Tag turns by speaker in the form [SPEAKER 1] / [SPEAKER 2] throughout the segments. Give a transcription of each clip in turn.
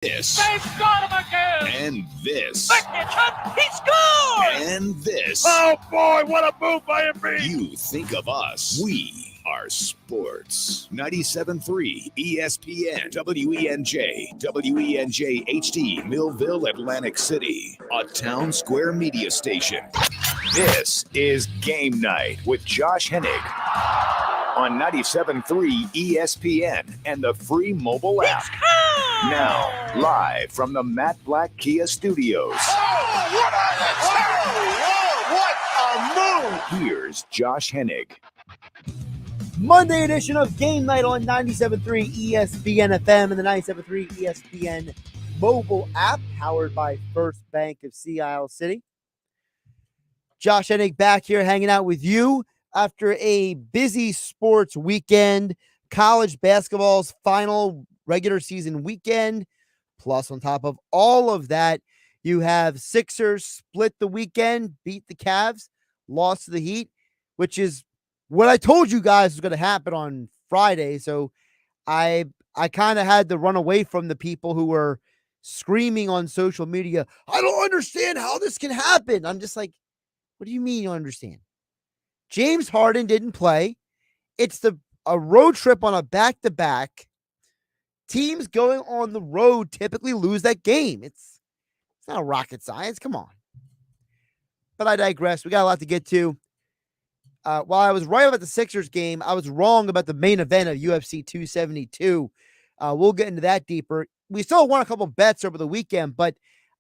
[SPEAKER 1] This.
[SPEAKER 2] They've got him again.
[SPEAKER 1] And this.
[SPEAKER 2] He scored!
[SPEAKER 1] And this.
[SPEAKER 2] Oh, boy, what a move by Embiid.
[SPEAKER 1] You think of us. We are sports. 97.3 ESPN, WENJ, WENJ HD, Millville, Atlantic City, a town square media station. This is Game Night with Josh Hennig on 97.3 ESPN and the free mobile app. Now, live from the Matt Black Kia Studios.
[SPEAKER 2] What a move!
[SPEAKER 1] Here's Josh Hennig.
[SPEAKER 3] Monday edition of Game Night on 97.3 ESPN FM and the 97.3 ESPN mobile app, powered by First Bank of Sea Isle City. Josh Hennig back here hanging out with you after a busy sports weekend, college basketball's final regular season weekend. Plus, on top of all of that, you have Sixers split the weekend, beat the Cavs, lost to the Heat, which is what I told you guys was going to happen on Friday. So I kind of had to run away from the people who were screaming on social media, I don't understand how this can happen. I'm just like, what do you mean you don't understand? James Harden didn't play. It's a road trip on a back-to-back. Teams going on the road typically lose that game. It's not rocket science. Come on. But I digress. We got a lot to get to. While I was right about the Sixers game, I was wrong about the main event of UFC 272. We'll get into that deeper. We still won a couple bets over the weekend, but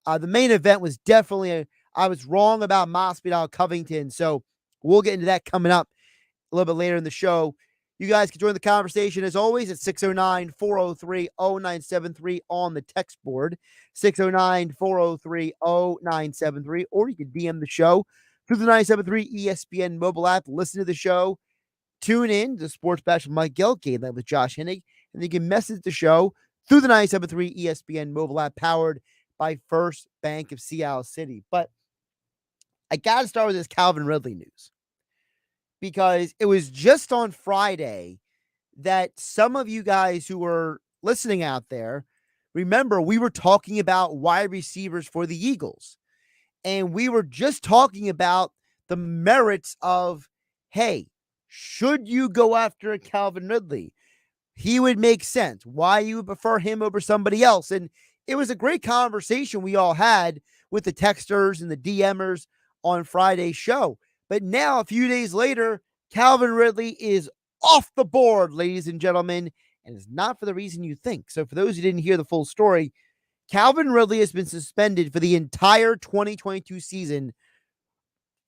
[SPEAKER 3] the main event was definitely I was wrong about Masvidal Covington. So we'll get into that coming up a little bit later in the show. You guys can join the conversation as always at 609-403-0973 on the text board, 609-403-0973, or you can DM the show through the 97.3 ESPN mobile app. Listen to the show. Tune in to Sports Bash with Mike Gill, Game Night with Josh Hennig, and you can message the show through the 97.3 ESPN mobile app powered by First Bank of Sea Isle City. But I got to start with this Calvin Ridley news, because it was just on Friday that some of you guys who were listening out there, remember we were talking about wide receivers for the Eagles. And we were just talking about the merits of, hey, should you go after a Calvin Ridley? He would make sense. Why you would prefer him over somebody else? And it was a great conversation we all had with the texters and the DMers on Friday's show. But now, a few days later, Calvin Ridley is off the board, ladies and gentlemen, and it's not for the reason you think. So for those who didn't hear the full story, Calvin Ridley has been suspended for the entire 2022 season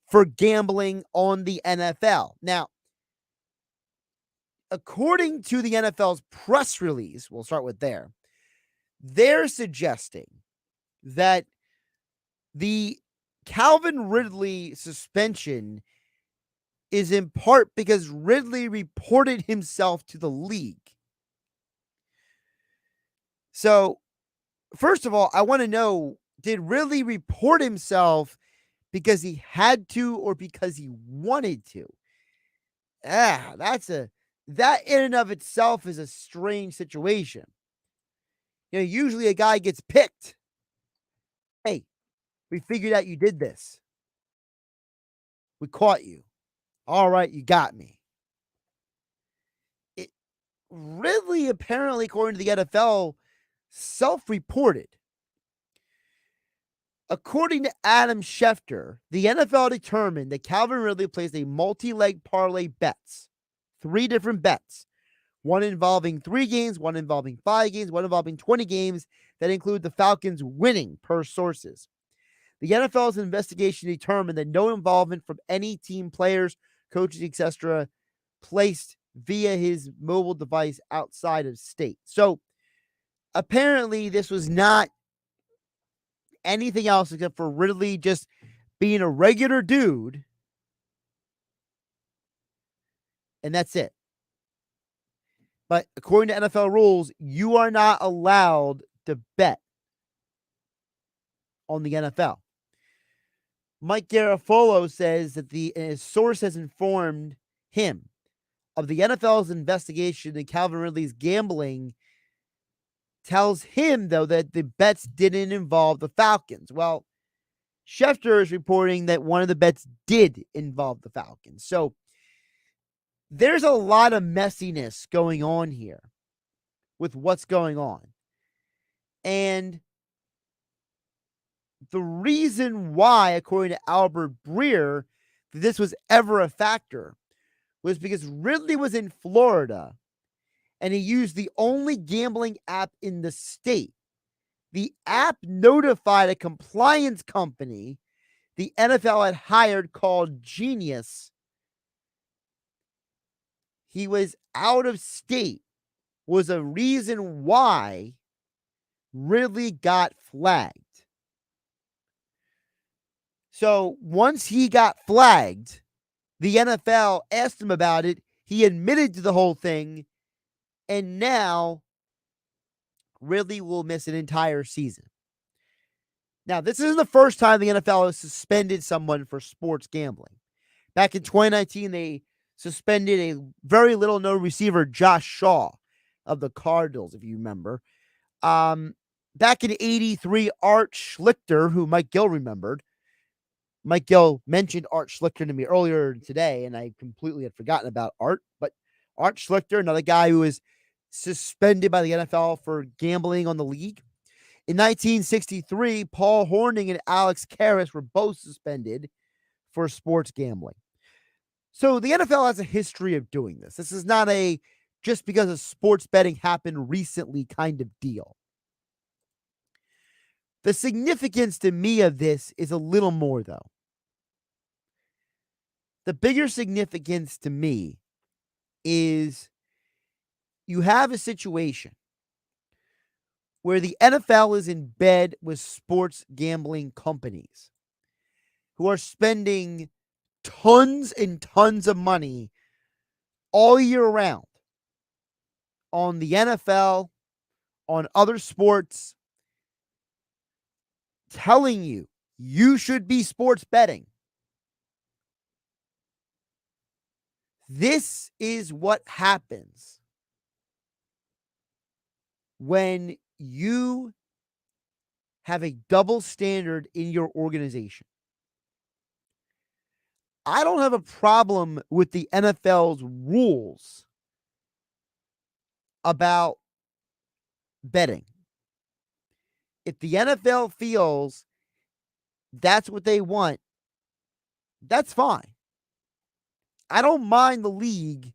[SPEAKER 3] for gambling on the NFL. Now, according to the NFL's press release, we'll start with there, they're suggesting that the Calvin Ridley suspension is in part because Ridley reported himself to the league. So, first of all, I want to know, did Ridley report himself because he had to or because he wanted to? That in and of itself is a strange situation. You know, usually a guy gets picked. Hey, we figured out you did this. We caught you. All right, you got me. Ridley, apparently, according to the NFL, self-reported. According to Adam Schefter, the NFL determined that Calvin Ridley placed a multi-leg parlay bets. 3 different bets. One involving 3 games, one involving 5 games, one involving 20 games that include the Falcons winning per sources. The NFL's investigation determined that no involvement from any team players, coaches, etc. placed via his mobile device outside of state. So, apparently, this was not anything else except for Ridley just being a regular dude. And that's it. But according to NFL rules, you are not allowed to bet on the NFL. Mike Garafolo says that his source has informed him of the NFL's investigation into Calvin Ridley's gambling tells him, though, that the bets didn't involve the Falcons. Well, Schefter is reporting that one of the bets did involve the Falcons. So there's a lot of messiness going on here with what's going on. And the reason why, according to Albert Breer, this was ever a factor was because Ridley was in Florida and he used the only gambling app in the state. The app notified a compliance company the NFL had hired called Genius. He was out of state, was a reason why Ridley got flagged. So once he got flagged, the NFL asked him about it. He admitted to the whole thing. And now Ridley will miss an entire season. Now, this isn't the first time the NFL has suspended someone for sports gambling. Back in 2019, they suspended a very little-known receiver, Josh Shaw of the Cardinals, if you remember. Back in 83, Art Schlichter, who Mike Gill remembered. Mike Gill mentioned Art Schlichter to me earlier today, and I completely had forgotten about Art. But Art Schlichter, another guy who was suspended by the NFL for gambling on the league. In 1963, Paul Hornung and Alex Karras were both suspended for sports gambling. So the NFL has a history of doing this. This is not a just because of sports betting happened recently kind of deal. The significance to me of this is a little more, though. The bigger significance to me is you have a situation where the NFL is in bed with sports gambling companies who are spending tons and tons of money all year round on the NFL, on other sports, telling you you should be sports betting. This is what happens when you have a double standard in your organization. I don't have a problem with the NFL's rules about betting. If the NFL feels that's what they want, that's fine. I don't mind the league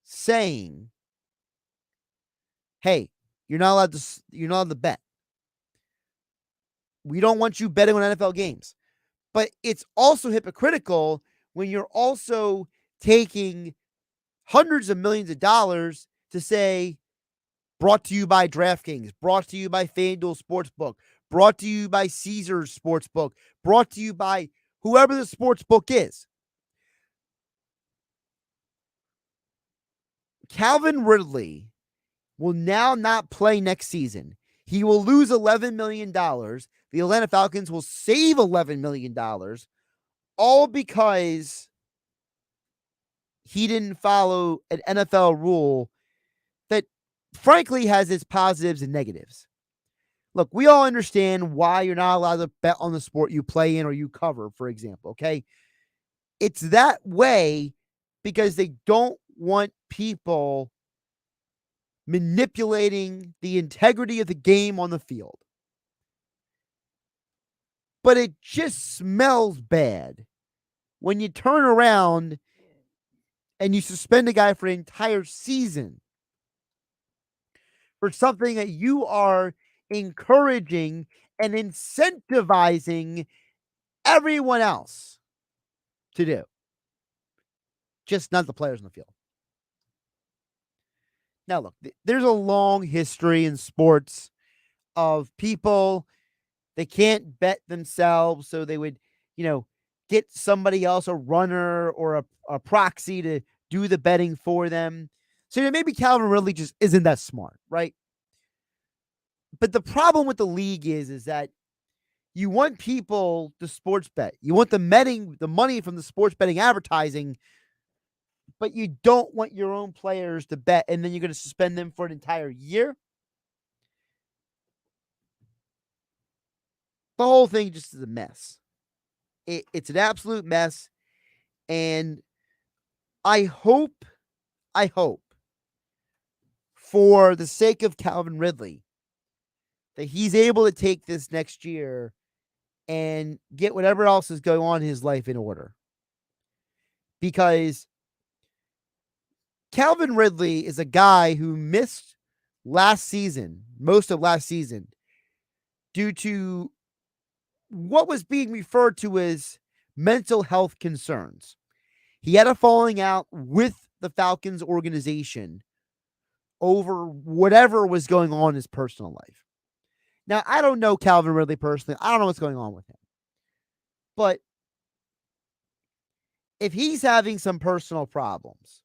[SPEAKER 3] saying, hey, you're not allowed to bet. We don't want you betting on NFL games. But it's also hypocritical when you're also taking hundreds of millions of dollars to say, brought to you by DraftKings, brought to you by FanDuel Sportsbook, brought to you by Caesars Sportsbook, brought to you by whoever the sportsbook is. Calvin Ridley will now not play next season. He will lose $11 million. The Atlanta Falcons will save $11 million, all because he didn't follow an NFL rule that, frankly, has its positives and negatives. Look, we all understand why you're not allowed to bet on the sport you play in or you cover, for example, okay? It's that way because they don't want people manipulating the integrity of the game on the field. But it just smells bad when you turn around and you suspend a guy for an entire season for something that you are encouraging and incentivizing everyone else to do. Just not the players on the field. Now, look, there's a long history in sports of people, they can't bet themselves, so they would, get somebody else, a runner or a proxy to do the betting for them. So maybe Calvin Ridley just isn't that smart, right? But the problem with the league is that you want people to sports bet. You want the money from the sports betting advertising but you don't want your own players to bet, and then you're going to suspend them for an entire year. The whole thing just is a mess. It's an absolute mess, and I hope, for the sake of Calvin Ridley, that he's able to take this next year and get whatever else is going on in his life in order. Because Calvin Ridley is a guy who missed most of last season, due to what was being referred to as mental health concerns. He had a falling out with the Falcons organization over whatever was going on in his personal life. Now, I don't know Calvin Ridley personally. I don't know what's going on with him. But if he's having some personal problems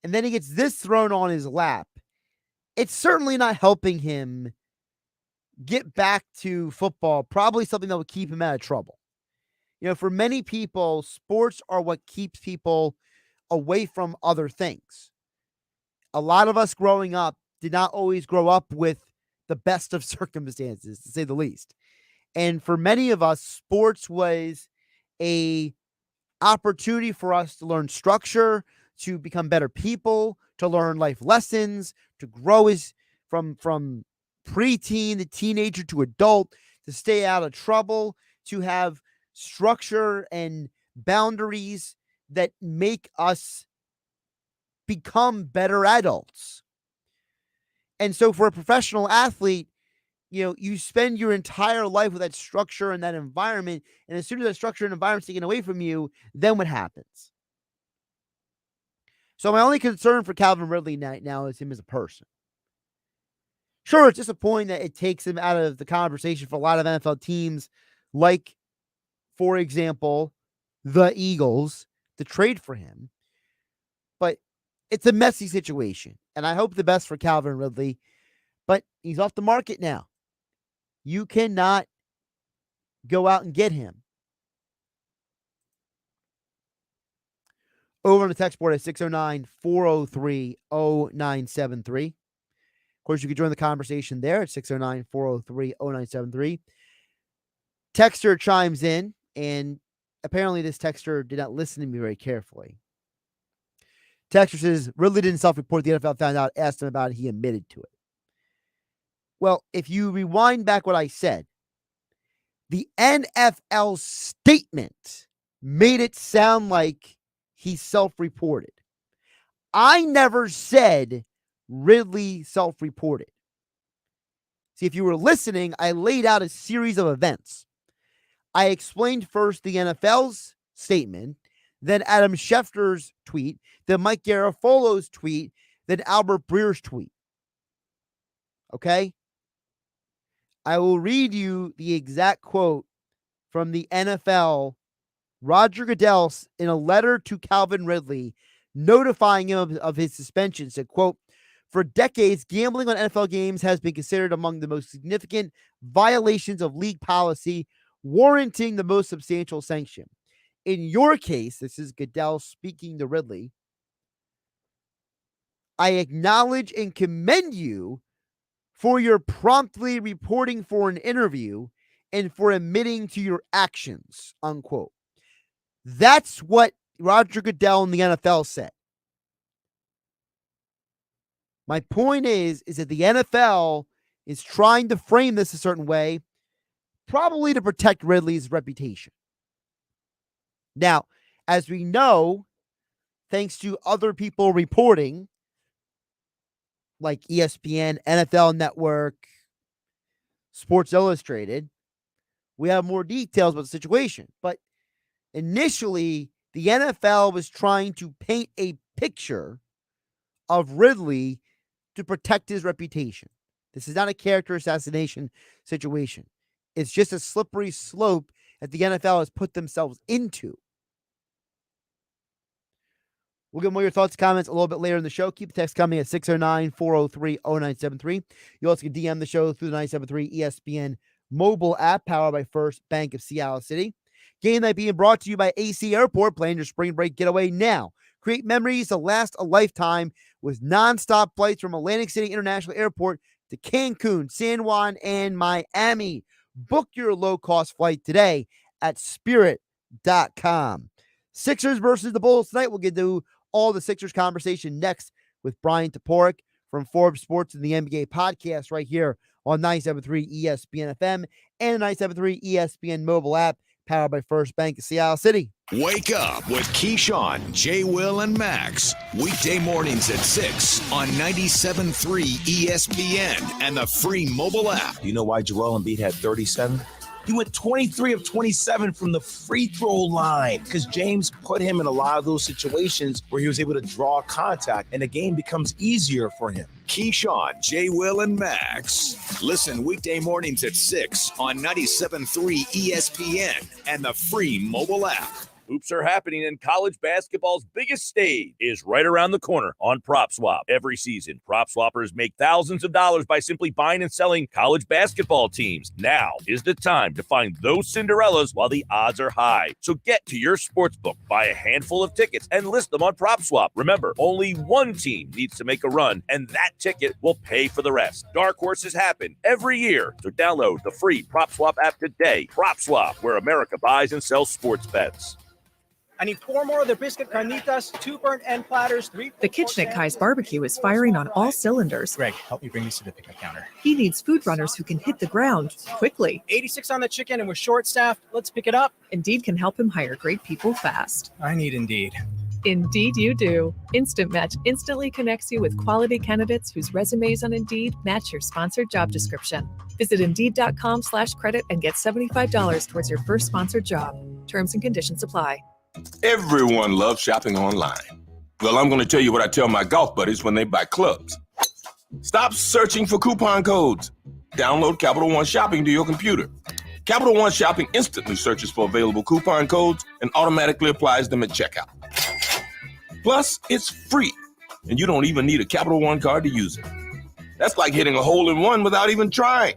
[SPEAKER 3] and then he gets this thrown on his lap, it's certainly not helping him get back to football, probably something that will keep him out of trouble. For many people, sports are what keeps people away from other things. A lot of us growing up did not always grow up with the best of circumstances, to say the least. And for many of us, sports was a opportunity for us to learn structure, to become better people, to learn life lessons, to grow from preteen to teenager to adult, to stay out of trouble, to have structure and boundaries that make us become better adults. And so for a professional athlete, you spend your entire life with that structure and that environment, and as soon as that structure and environment is taken away from you, then what happens? So my only concern for Calvin Ridley now is him as a person. Sure, it's disappointing that it takes him out of the conversation for a lot of NFL teams, like, for example, the Eagles, to trade for him. But it's a messy situation, and I hope the best for Calvin Ridley, but he's off the market now. You cannot go out and get him. Over on the text board at 609-403-0973. Of course, you can join the conversation there at 609-403-0973. Texter chimes in, and apparently this texter did not listen to me very carefully. Texter says, Ridley didn't self-report. The NFL found out, asked him about it. He admitted to it. Well, if you rewind back what I said, the NFL statement made it sound like he self-reported. I never said Ridley self-reported. See, if you were listening, I laid out a series of events. I explained first the NFL's statement, then Adam Schefter's tweet, then Mike Garafolo's tweet, then Albert Breer's tweet. Okay? I will read you the exact quote from the NFL. Roger Goodell, in a letter to Calvin Ridley, notifying him of his suspension, said, quote, "For decades, gambling on NFL games has been considered among the most significant violations of league policy, warranting the most substantial sanction. In your case," this is Goodell speaking to Ridley, "I acknowledge and commend you for your promptly reporting for an interview and for admitting to your actions," unquote. That's what Roger Goodell in the NFL said. My point is that the NFL is trying to frame this a certain way, probably to protect Ridley's reputation. Now, as we know, thanks to other people reporting, like ESPN, NFL Network, Sports Illustrated, we have more details about the situation. But initially, the NFL was trying to paint a picture of Ridley to protect his reputation. This is not a character assassination situation. It's just a slippery slope that the NFL has put themselves into. We'll get more of your thoughts, comments a little bit later in the show. Keep the text coming at 609-403-0973. You also can DM the show through the 973 ESPN mobile app powered by First Bank of Seattle City. Game night being brought to you by AC Airport. Plan your spring break getaway now. Create memories that last a lifetime with nonstop flights from Atlantic City International Airport to Cancun, San Juan, and Miami. Book your low-cost flight today at spirit.com. Sixers versus the Bulls tonight. We'll get to all the Sixers conversation next with Bryan Toporek from Forbes Sports and the NBA podcast right here on 97.3 ESPN FM and the 97.3 ESPN mobile app powered by First Bank of Seattle City.
[SPEAKER 1] Wake up with Keyshawn, J. Will, and Max. Weekday mornings at 6 on 97.3 ESPN and the free mobile app.
[SPEAKER 4] You know why Joel Embiid had 37? He went 23 of 27 from the free throw line because James put him in a lot of those situations where he was able to draw contact and the game becomes easier for him.
[SPEAKER 1] Keyshawn, J. Will, and Max. Listen weekday mornings at 6 on 97.3 ESPN and the free mobile app.
[SPEAKER 5] Hoops are happening, and college basketball's biggest stage is right around the corner on PropSwap. Every season, PropSwappers make thousands of dollars by simply buying and selling college basketball teams. Now is the time to find those Cinderellas while the odds are high. So get to your sportsbook, buy a handful of tickets, and list them on PropSwap. Remember, only one team needs to make a run, and that ticket will pay for the rest. Dark horses happen every year, so download the free PropSwap app today. PropSwap, where America buys and sells sports bets.
[SPEAKER 6] I need 4 more of the biscuit carnitas, 2 burnt end platters, 3.
[SPEAKER 7] The kitchen at Kai's Barbecue is firing on all cylinders.
[SPEAKER 6] Greg, help me bring these to the pickup counter.
[SPEAKER 7] He needs food runners who can hit the ground quickly.
[SPEAKER 6] 86 on the chicken and we're short-staffed. Let's pick it up.
[SPEAKER 7] Indeed can help him hire great people fast.
[SPEAKER 6] I need Indeed.
[SPEAKER 7] Indeed you do. Instant Match instantly connects you with quality candidates whose resumes on Indeed match your sponsored job description. Visit Indeed.com/credit and get $75 towards your first sponsored job. Terms and conditions apply.
[SPEAKER 8] Everyone loves shopping online. Well, I'm going to tell you what I tell my golf buddies when they buy clubs. Stop searching for coupon codes. Download Capital One Shopping to your computer. Capital One Shopping instantly searches for available coupon codes and automatically applies them at checkout. Plus, it's free, and you don't even need a Capital One card to use it. That's like hitting a hole in one without even trying.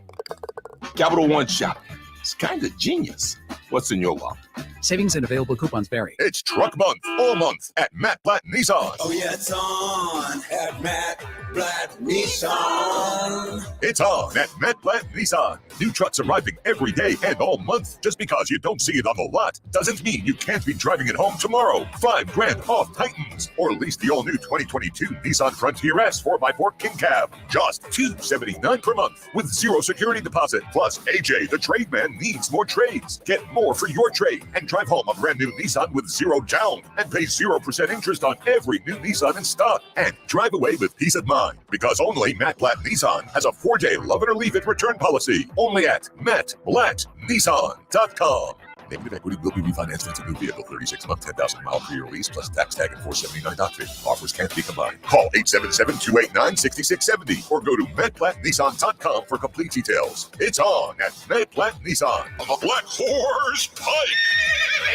[SPEAKER 8] Capital One Shopping. It's kind of genius. What's in your wallet?
[SPEAKER 9] Savings and available coupons vary.
[SPEAKER 10] It's Truck Month, all month at Matt Blatt Nissan.
[SPEAKER 11] Oh yeah, it's on at Matt Blatt Nissan.
[SPEAKER 10] It's on at Matt Blatt Nissan. New trucks arriving every day and all month. Just because you don't see it on the lot doesn't mean you can't be driving it home tomorrow. $5,000 off Titans, or lease the all-new 2022 Nissan Frontier S 4x4 King Cab. Just $279 per month with 0 security deposit. Plus, AJ, the trade man, needs more trades. Get more for your trade and drive home a brand new Nissan with 0 down and pay 0% interest on every new Nissan in stock and drive away with peace of mind, because only Matt Blatt Nissan has a 4-day love it or leave it return policy. Only at MattBlattNissan.com. Negative equity will be refinanced into new vehicle, 36-month, 10,000-mile per-year lease plus tax tag and $479 doc fee. Offers can't be combined. Call 877-289-6670 or go to MattBlattNissan.com for complete details. It's on at Matt Blatt Nissan.
[SPEAKER 2] The Black Horse Pike,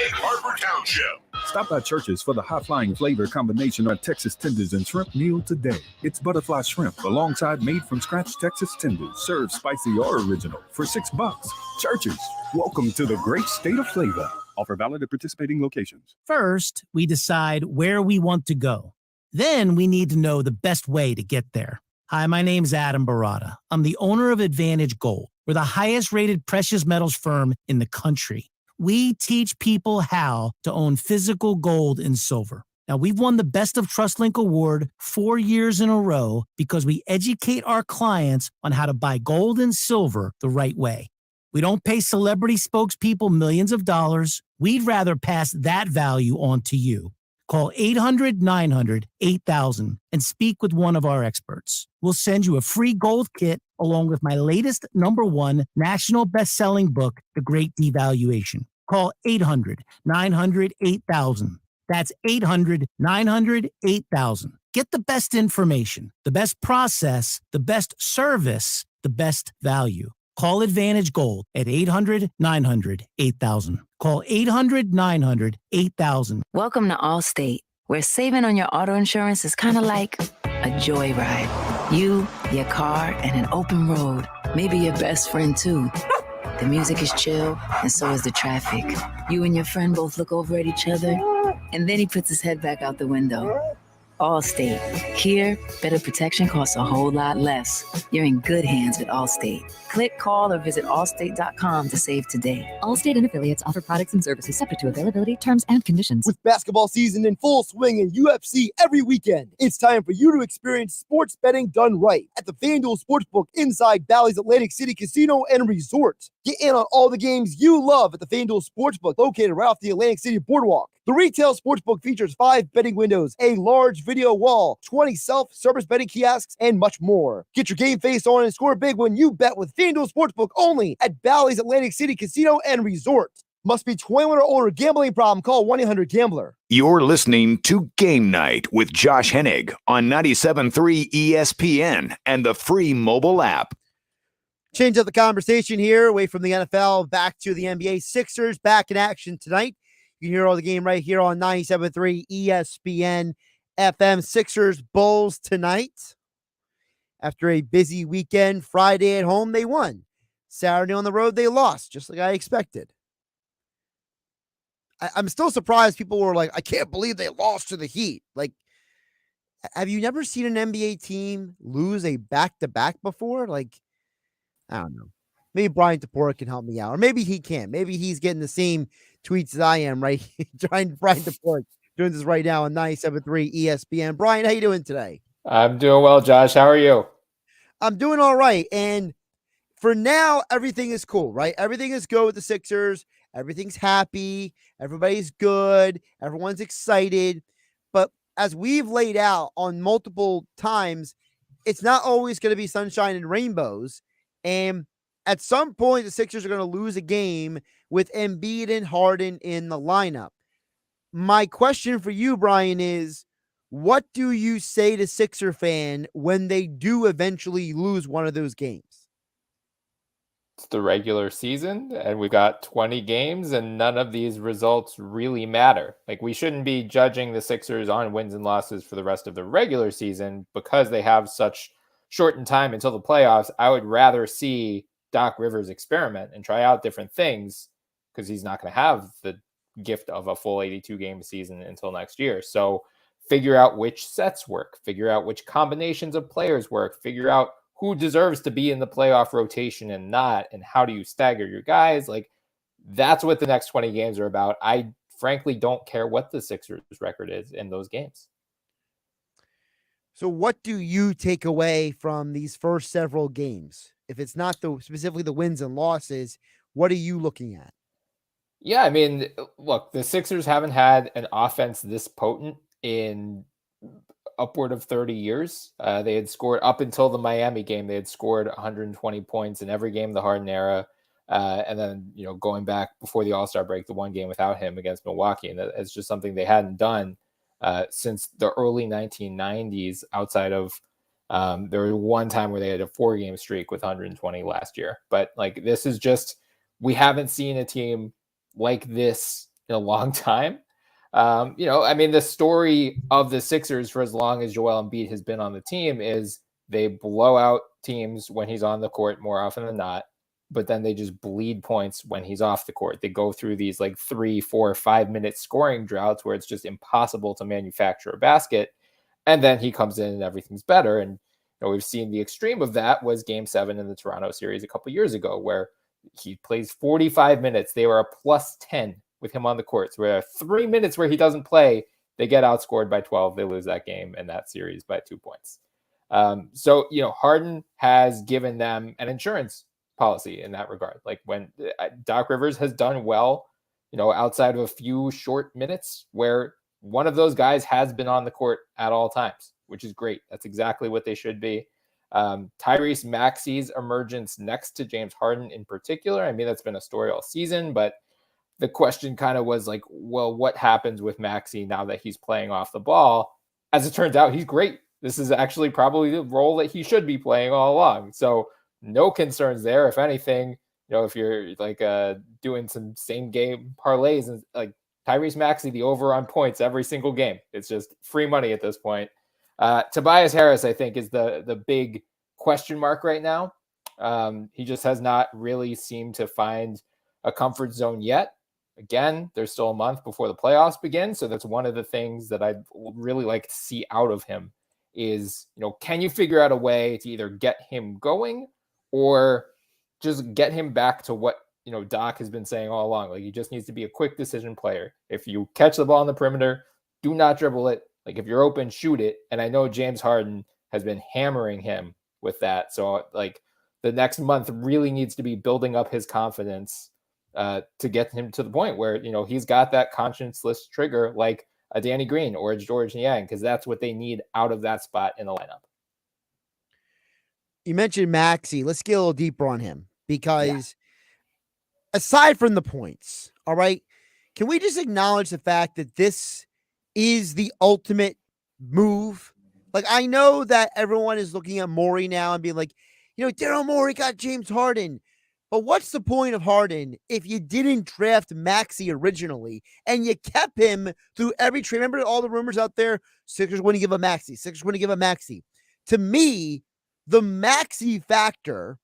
[SPEAKER 2] Egg Harbor Township.
[SPEAKER 12] Stop by Church's for the high-flying flavor combination of Texas tenders and shrimp meal today. It's butterfly shrimp alongside made-from-scratch Texas tenders, served spicy or original for $6. Church's, welcome to the great state of flavor. Offer valid at participating locations.
[SPEAKER 13] First, we decide where we want to go. Then we need to know the best way to get there. Hi, my name's Adam Barada. I'm the owner of Advantage Gold. We're the highest-rated precious metals firm in the country. We teach people how to own physical gold and silver. Now, we've won the Best of TrustLink Award 4 years in a row because we educate our clients on how to buy gold and silver the right way. We don't pay celebrity spokespeople millions of dollars. We'd rather pass that value on to you. Call 800-900-8000 and speak with one of our experts. We'll send you a free gold kit along with my latest #1 national best-selling book, The Great Devaluation. Call 800-900-8000. That's 800-900-8000. Get the best information, the best process, the best service, the best value. Call Advantage Gold at 800-900-8000. Call 800-900-8000.
[SPEAKER 14] Welcome to Allstate, where saving on your auto insurance is kind of like a joyride. You, your car, and an open road. Maybe your best friend, too. The music is chill, and so is the traffic. You and your friend both look over at each other, And then he puts his head back out the window. Allstate. Here, better protection costs a whole lot less. You're in good hands with Allstate. Click, call, or visit allstate.com to save today.
[SPEAKER 15] Allstate and affiliates offer products and services subject to availability, terms, and conditions.
[SPEAKER 3] With basketball season in full swing and UFC every weekend, it's time for you to experience sports betting done right at the FanDuel Sportsbook inside Bally's Atlantic City Casino and Resort. Get in on all the games you love at the FanDuel Sportsbook, located right off the Atlantic City Boardwalk. The retail sportsbook features 5 betting windows, a large video wall, 20 self-service betting kiosks, and much more. Get your game face on and score big when you bet with FanDuel Sportsbook only at Bally's Atlantic City Casino and Resort. Must be 21 or older. Gambling problem? Call 1-800-GAMBLER.
[SPEAKER 1] You're listening to Game Night with Josh Hennig on 97.3 ESPN and the free mobile app.
[SPEAKER 3] Change up the conversation here, away from the NFL, back to the NBA. Sixers back in action tonight. You can hear all the game right here on 97.3 ESPN FM. Sixers Bulls tonight. After a busy weekend, Friday at home, they won. Saturday on the road, they lost, just like I expected. I'm still surprised people were like, I can't believe they lost to the Heat. Like, have you never seen an NBA team lose a back-to-back before? Like, I don't know. Maybe Bryan Toporek can help me out. Or maybe he can't. Maybe he's getting the same tweets as I am, right? Brian Toporek doing this right now on 97.3 ESPN. Brian, how you doing today?
[SPEAKER 16] I'm doing well, Josh. How are you?
[SPEAKER 3] I'm doing all right. And for now, everything is cool, right? Everything is good with the Sixers. Everything's happy. Everybody's good. Everyone's excited. But as we've laid out on multiple times, it's not always going to be sunshine and rainbows. And at some point, the Sixers are going to lose a game with Embiid and Harden in the lineup. My question for you, Brian, is what do you say to Sixer fan when they do eventually lose one of those games?
[SPEAKER 16] It's the regular season, and we've got 20 games, and none of these results really matter. Like, we shouldn't be judging the Sixers on wins and losses for the rest of the regular season because they have such shortened time until the playoffs. I would rather see Doc Rivers experiment and try out different things because he's not going to have the gift of a full 82 game season until next year. So figure out which sets work, figure out which combinations of players work, figure out who deserves to be in the playoff rotation and not, and how do you stagger your guys? Like, that's what the next 20 games are about. I frankly don't care what the Sixers record is in those games.
[SPEAKER 3] So what do you take away from these first several games? If it's not specifically the wins and losses, what are you looking at?
[SPEAKER 16] Yeah, I mean, look, the Sixers haven't had an offense this potent in upward of 30 years. They had scored up until the Miami game. They had scored 120 points in every game of the Harden era. And then, going back before the All-Star break, the one game without him against Milwaukee. And it's just something they hadn't done since the early 1990s outside of there was one time where they had a 4-game streak with 120 last year. But like, this is just, we haven't seen a team like this in a long time. I mean, the story of the Sixers for as long as Joel Embiid has been on the team is they blow out teams when he's on the court more often than not, but then they just bleed points when he's off the court. They go through these like 3, 4, 5-minute scoring droughts where it's just impossible to manufacture a basket. And then he comes in and everything's better. And we've seen the extreme of that was Game 7 in the Toronto series a couple years ago, where he plays 45 minutes. They were a plus 10 with him on the court. So there are 3 minutes where he doesn't play. They get outscored by 12. They lose that game and that series by 2 points. So Harden has given them an insurance policy in that regard. Like, when Doc Rivers has done well, outside of a few short minutes where one of those guys has been on the court at all times, which is great. That's exactly what they should be. Tyrese Maxey's emergence next to James Harden in particular, I mean, that's been a story all season, but the question kind of was like, well, what happens with Maxey now that he's playing off the ball? As it turns out, he's great. This is actually probably the role that he should be playing all along. So no concerns there. If anything, if you're like doing some same game parlays, and like Tyrese Maxey, the over on points every single game, it's just free money at this point. Tobias Harris, I think, is the big question mark right now. He just has not really seemed to find a comfort zone yet. Again, there's still a month before the playoffs begin. So that's one of the things that I'd really like to see out of him is, can you figure out a way to either get him going or just get him back to what, Doc has been saying all along. Like, he just needs to be a quick decision player. If you catch the ball on the perimeter, do not dribble it. Like, if you're open, shoot it. And I know James Harden has been hammering him with that. So, like, the next month really needs to be building up his confidence to get him to the point where, he's got that conscienceless trigger like a Danny Green or a George Niang, because that's what they need out of that spot in the lineup.
[SPEAKER 3] You mentioned Maxey. Let's get a little deeper on him because aside from the points, all right, can we just acknowledge the fact that this is the ultimate move? Like, I know that everyone is looking at Morey now and being like, Daryl Morey got James Harden. But what's the point of Harden if you didn't draft Maxey originally and you kept him through every trade? Remember all the rumors out there? Sixers want to give a Maxey. Sixers want to give a Maxey. To me, the Maxey factor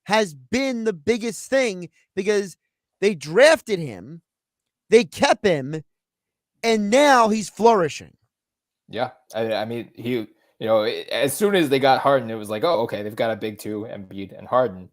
[SPEAKER 3] has been the biggest thing because they drafted him, they kept him, and now he's flourishing.
[SPEAKER 16] Yeah. I mean, he, as soon as they got Harden, it was like, oh, okay, they've got a big two, Embiid and Harden.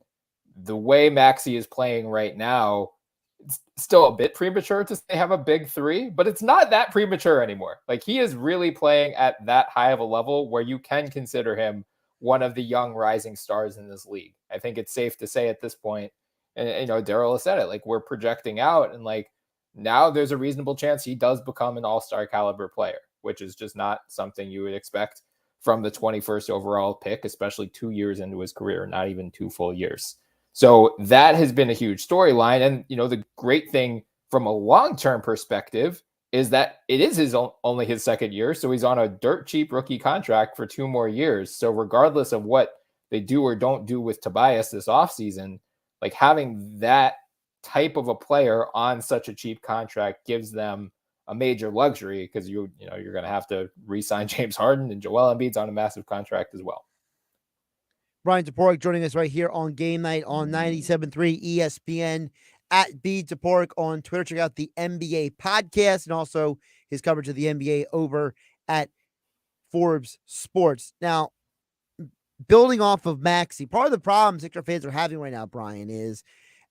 [SPEAKER 16] The way Maxey is playing right now, it's still a bit premature to say have a big three, but it's not that premature anymore. Like, he is really playing at that high of a level where you can consider him one of the young rising stars in this league. I think it's safe to say at this point, and Daryl has said it, like, we're projecting out and like now there's a reasonable chance he does become an all-star caliber player, which is just not something you would expect from the 21st overall pick, especially 2 years into his career, not even 2 full years. So that has been a huge storyline. And, the great thing from a long-term perspective is that it is only his second year. So he's on a dirt cheap rookie contract for 2 more years. So regardless of what they do or don't do with Tobias this offseason, like, having that type of a player on such a cheap contract gives them a major luxury because you're going to have to re-sign James Harden, and Joel Embiid's on a massive contract as well.
[SPEAKER 3] Bryan Toporek joining us right here on Game Night on 97.3 ESPN, at B Toporek on Twitter. Check out the NBA podcast and also his coverage of the NBA over at Forbes Sports. Now, building off of Maxey, part of the problem Sixer fans are having right now, Bryan, is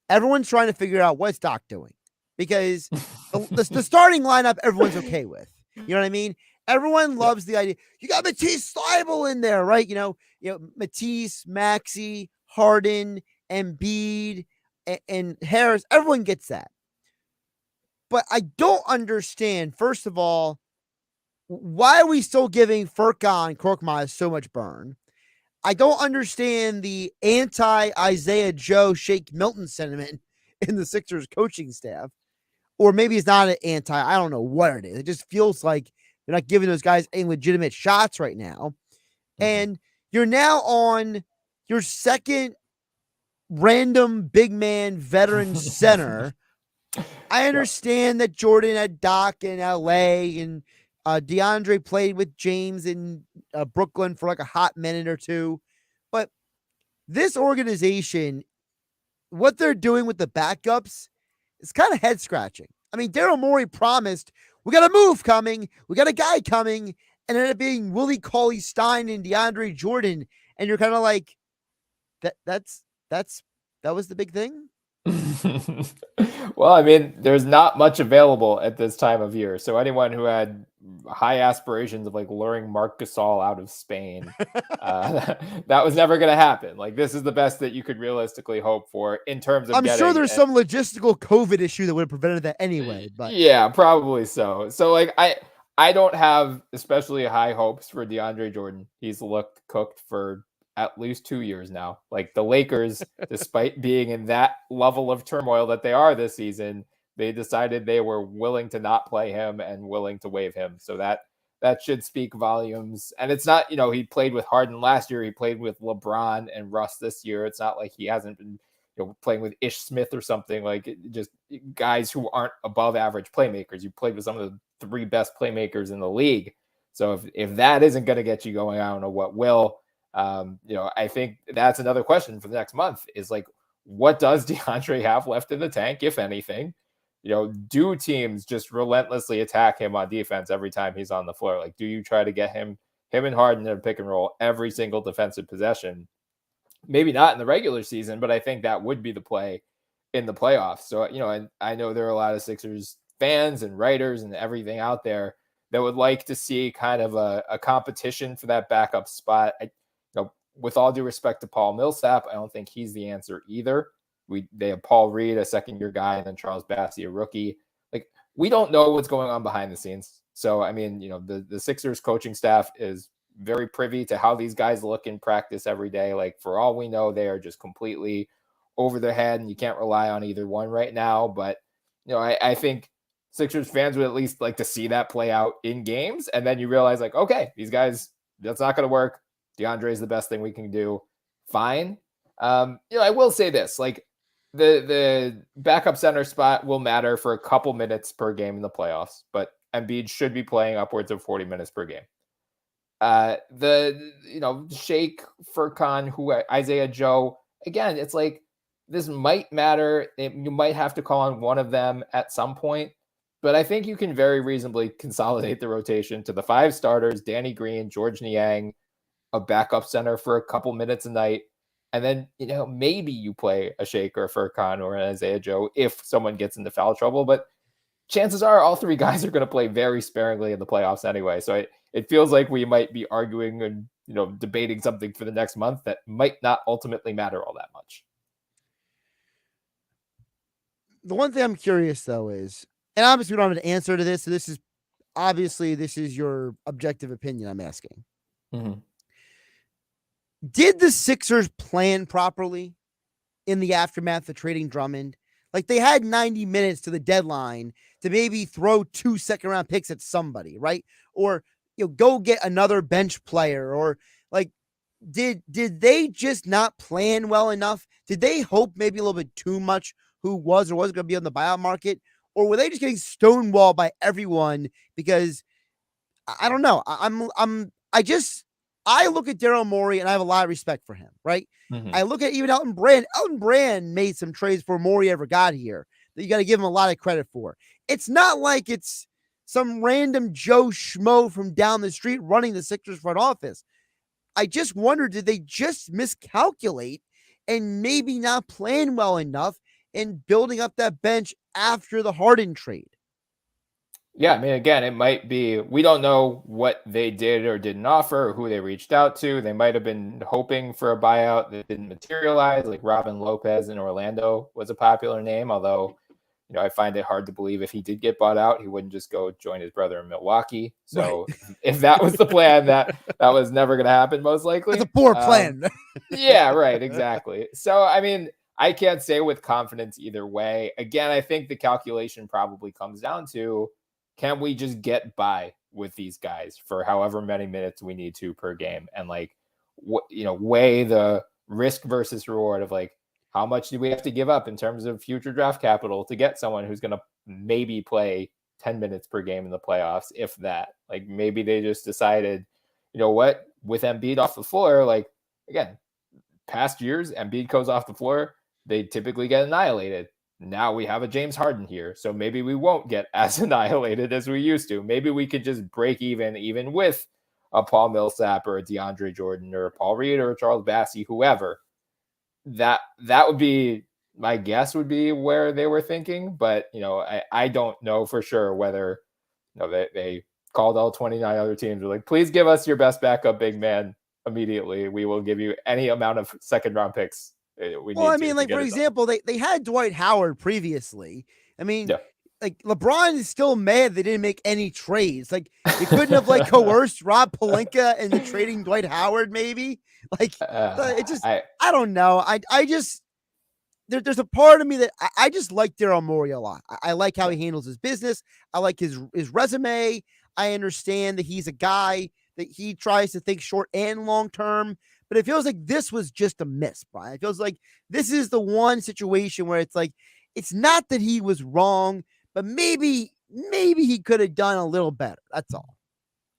[SPEAKER 3] everyone's trying to figure out what's Doc doing because the starting lineup everyone's okay with. You know what I mean? Everyone loves the idea. You got Matisse Thybulle in there, right? Matisse, Maxey, Harden, Embiid, and Harris. Everyone gets that. But I don't understand, first of all, why are we still giving Furkan Korkmaz so much burn? I don't understand the anti-Isaiah Joe Shake Milton sentiment in the Sixers coaching staff. Or maybe it's not an anti. I don't know what it is. It just feels like they're not giving those guys any legitimate shots right now. Mm-hmm. And you're now on your second random big man veteran center. I understand that Jordan had Doc in LA and DeAndre played with James in Brooklyn for like a hot minute or two. But this organization, what they're doing with the backups, is kind of head scratching. I mean, Daryl Morey promised, we got a move coming, we got a guy coming, and ended up being Willie Cauley-Stein and DeAndre Jordan. And you're kind of like, that was the big thing?
[SPEAKER 16] Well, I mean, there's not much available at this time of year. So anyone who had high aspirations of like luring Marc Gasol out of Spain, that was never going to happen. Like, this is the best that you could realistically hope for in terms of
[SPEAKER 3] I'm sure there's some logistical COVID issue that would have prevented that anyway. But
[SPEAKER 16] yeah, probably so. So like, I don't have especially high hopes for DeAndre Jordan. He's looked cooked for at least 2 years now. Like, the Lakers, despite being in that level of turmoil that they are this season, they decided they were willing to not play him and willing to waive him. So that should speak volumes. And it's not, he played with Harden last year. He played with LeBron and Russ this year. It's not like he hasn't been playing with Ish Smith or something, like just guys who aren't above average playmakers. You played with some of the 3 best playmakers in the league. So if that isn't going to get you going, I don't know what will. I think that's another question for the next month is like, what does DeAndre have left in the tank, if anything? do teams just relentlessly attack him on defense every time he's on the floor? Like, do you try to get him and Harden in a pick and roll every single defensive possession? Maybe not in the regular season, but I think that would be the play in the playoffs. So, and I know there are a lot of Sixers fans and writers and everything out there that would like to see kind of a competition for that backup spot. With all due respect to Paul Millsap, I don't think he's the answer either. They have Paul Reed, a second-year guy, and then Charles Bassey, a rookie. Like, we don't know what's going on behind the scenes. So, I mean, the Sixers coaching staff is very privy to how these guys look in practice every day. Like, for all we know, they are just completely over their head, and you can't rely on either one right now. But, I think Sixers fans would at least like to see that play out in games. And then you realize, like, okay, these guys, that's not going to work. DeAndre is the best thing we can do. Fine. I will say this, like, the backup center spot will matter for a couple minutes per game in the playoffs, but Embiid should be playing upwards of 40 minutes per game. Shake, Furkan, Isaiah Joe, again, it's like, this might matter. You might have to call on one of them at some point, but I think you can very reasonably consolidate the rotation to the 5 starters, Danny Green, George Niang, a backup center for a couple minutes a night. And then, maybe you play a Shake or a Furkan or an Isaiah Joe if someone gets into foul trouble. But chances are all 3 guys are going to play very sparingly in the playoffs anyway. So it feels like we might be arguing and, debating something for the next month that might not ultimately matter all that much.
[SPEAKER 3] The one thing I'm curious, though, is, and obviously we don't have an answer to this, so this is your objective opinion I'm asking.
[SPEAKER 16] Mm-hmm.
[SPEAKER 3] Did the Sixers plan properly in the aftermath of trading Drummond? Like, they had 90 minutes to the deadline to maybe throw 2 second-round picks at somebody, right? Or, go get another bench player, or like, did they just not plan well enough? Did they hope maybe a little bit too much who was or wasn't going to be on the buyout market? Or were they just getting stonewalled by everyone? Because I don't know. I look at Daryl Morey and I have a lot of respect for him, right?
[SPEAKER 16] Mm-hmm.
[SPEAKER 3] I look at even Elton Brand. Elton Brand made some trades before Morey ever got here that you got to give him a lot of credit for. It's not like it's some random Joe Schmo from down the street running the Sixers front office. I just wonder, did they just miscalculate and maybe not plan well enough in building up that bench after the Harden trade?
[SPEAKER 16] Yeah, I mean, again, it might be, we don't know what they did or didn't offer or who they reached out to. They might have been hoping for a buyout that didn't materialize, like Robin Lopez in Orlando was a popular name, although, I find it hard to believe if he did get bought out, he wouldn't just go join his brother in Milwaukee. So right. If that was the plan, that was never going to happen, most likely.
[SPEAKER 3] That's a poor plan.
[SPEAKER 16] Yeah, right, exactly. So, I mean, I can't say with confidence either way. Again, I think the calculation probably comes down to, can we just get by with these guys for however many minutes we need to per game, and like, weigh the risk versus reward of like, how much do we have to give up in terms of future draft capital to get someone who's going to maybe play 10 minutes per game in the playoffs, if that. Like, maybe they just decided, what, with Embiid off the floor, like, again, past years, Embiid goes off the floor, they typically get annihilated. Now we have a James Harden here, so maybe we won't get as annihilated as we used to. Maybe we could just break even with a Paul Millsap or a DeAndre Jordan or a Paul Reed or a Charles Bassey, whoever. That would be, my guess would be where they were thinking. But, I don't know for sure whether, they called all 29 other teams. Were like, please give us your best backup big man immediately. We will give you any amount of second round picks.
[SPEAKER 3] For example, they had Dwight Howard previously. I mean, like, LeBron is still mad they didn't make any trades. Like, they couldn't have coerced Rob Pelinka into trading Dwight Howard, maybe. Like, I don't know. I just, there's a part of me that I just like Daryl Morey a lot. I like how he handles his business. I like his resume. I understand that he's a guy that he tries to think short and long term. But it feels like this was just a miss, Brian. It feels like this is the one situation where it's like, it's not that he was wrong, but maybe he could have done a little better. That's all.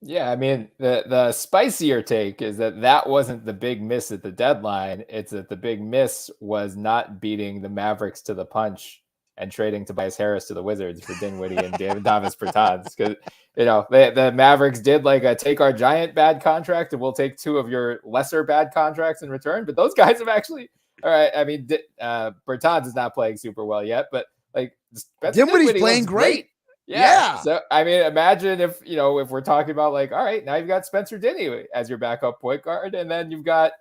[SPEAKER 16] Yeah, I mean, the spicier take is that wasn't the big miss at the deadline. It's that the big miss was not beating the Mavericks to the punch and trading Tobias Harris to the Wizards for Dinwiddie and Davis Bertans. Because, the Mavericks did like a take our giant bad contract and we'll take 2 of your lesser bad contracts in return. But those guys have actually, all right. I mean, Bertans is not playing super well yet, but like
[SPEAKER 3] Dinwiddie's playing great.
[SPEAKER 16] Yeah. So, I mean, imagine if we're talking about like, all right, now you've got Spencer Dinwiddie as your backup point guard, and then you've got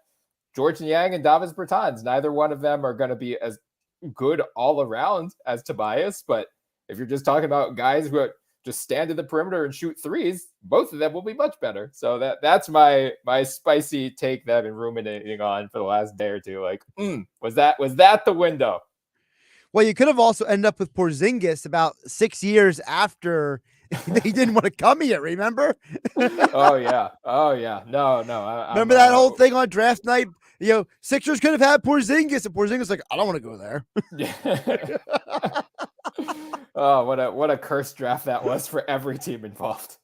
[SPEAKER 16] George Niang and Davis Bertans. Neither one of them are going to be as good all around as Tobias, but if you're just talking about guys who just stand at the perimeter and shoot threes, both of them will be much better. So that's my spicy take that I've been ruminating on for the last day or two. Like, was that the window?
[SPEAKER 3] Well, you could have also ended up with Porzingis about 6 years after he didn't want to come here. Remember?
[SPEAKER 16] Oh yeah. No.
[SPEAKER 3] Remember that whole thing on draft night? Sixers could have had Porzingis, and Porzingis like, I don't want to go there.
[SPEAKER 16] Oh, what a cursed draft that was for every team involved.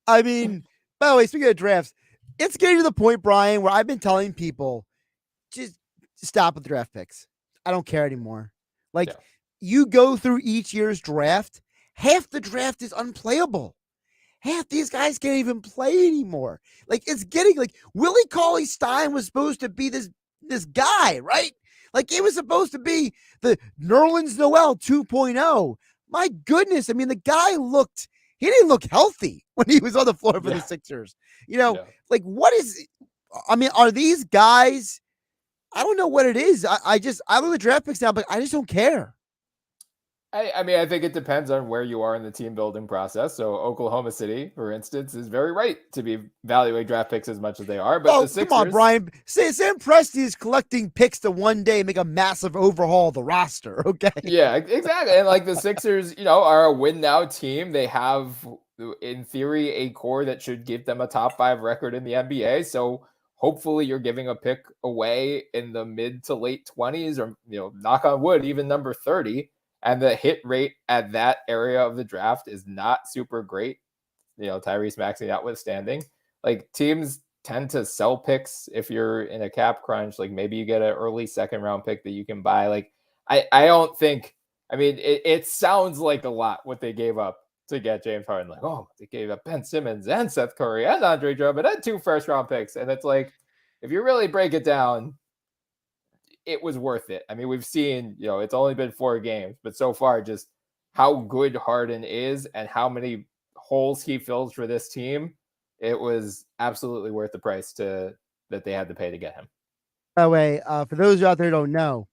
[SPEAKER 3] I mean, by the way, speaking of drafts, it's getting to the point, Brian, where I've been telling people, just stop with the draft picks. I don't care anymore. Like, you go through each year's draft, half the draft is unplayable. Half these guys can't even play anymore. Like, it's getting like Willie Cauley-Stein was supposed to be this guy, right? Like, it was supposed to be the Nerlens Noel 2.0. My goodness. I mean, the guy he didn't look healthy when he was on the floor for the Sixers. Like, what is, I mean, are these guys, I don't know what it is. I love the draft picks now, but I just don't care.
[SPEAKER 16] I mean, I think it depends on where you are in the team building process. So Oklahoma City, for instance, is very right to be evaluating draft picks as much as they are. But the Sixers,
[SPEAKER 3] come on, Brian. Sam Presti is collecting picks to one day make a massive overhaul of the roster. Okay.
[SPEAKER 16] Yeah, exactly. And like the Sixers, are a win now team. They have, in theory, a core that should give them a top 5 record in the NBA. So hopefully you're giving a pick away in the mid to late 20s, or knock on wood, even number 30. And the hit rate at that area of the draft is not super great. Tyrese Maxey notwithstanding. Like, teams tend to sell picks if you're in a cap crunch. Like, maybe you get an early 2nd round pick that you can buy. Like, I don't think, I mean, it sounds like a lot what they gave up to get James Harden. Like, oh, they gave up Ben Simmons and Seth Curry and Andre Drummond and 2 first round picks. And it's like, if you really break it down, it was worth it. I mean, we've seen, it's only been 4 games, but so far just how good Harden is and how many holes he fills for this team. It was absolutely worth the price that they had to pay to get him.
[SPEAKER 3] By the way, for those of you out there who don't know,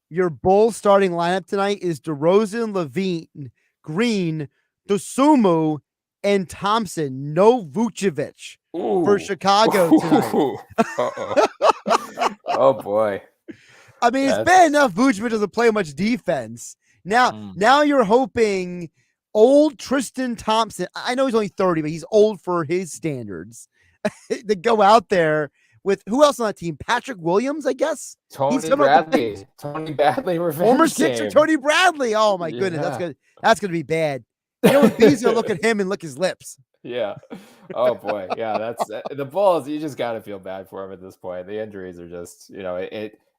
[SPEAKER 3] your Bulls starting lineup tonight is DeRozan, Levine, Green, Dosunmu, and Thompson. No Vucevic for Chicago tonight.
[SPEAKER 16] Oh boy.
[SPEAKER 3] I mean, it's bad enough Vucevic doesn't play much defense. Now you're hoping old Tristan Thompson, I know he's only 30, but he's old for his standards, to go out there with who else on that team? Patrick Williams, I guess.
[SPEAKER 16] Tony Bradley. Tony Bradley revenge
[SPEAKER 3] former Sixer Tony Bradley. Oh my goodness, that's gonna be bad. B's gonna look at him and lick his lips.
[SPEAKER 16] Yeah. Oh boy. Yeah, that's the Bulls. You just got to feel bad for them at this point. The injuries are just,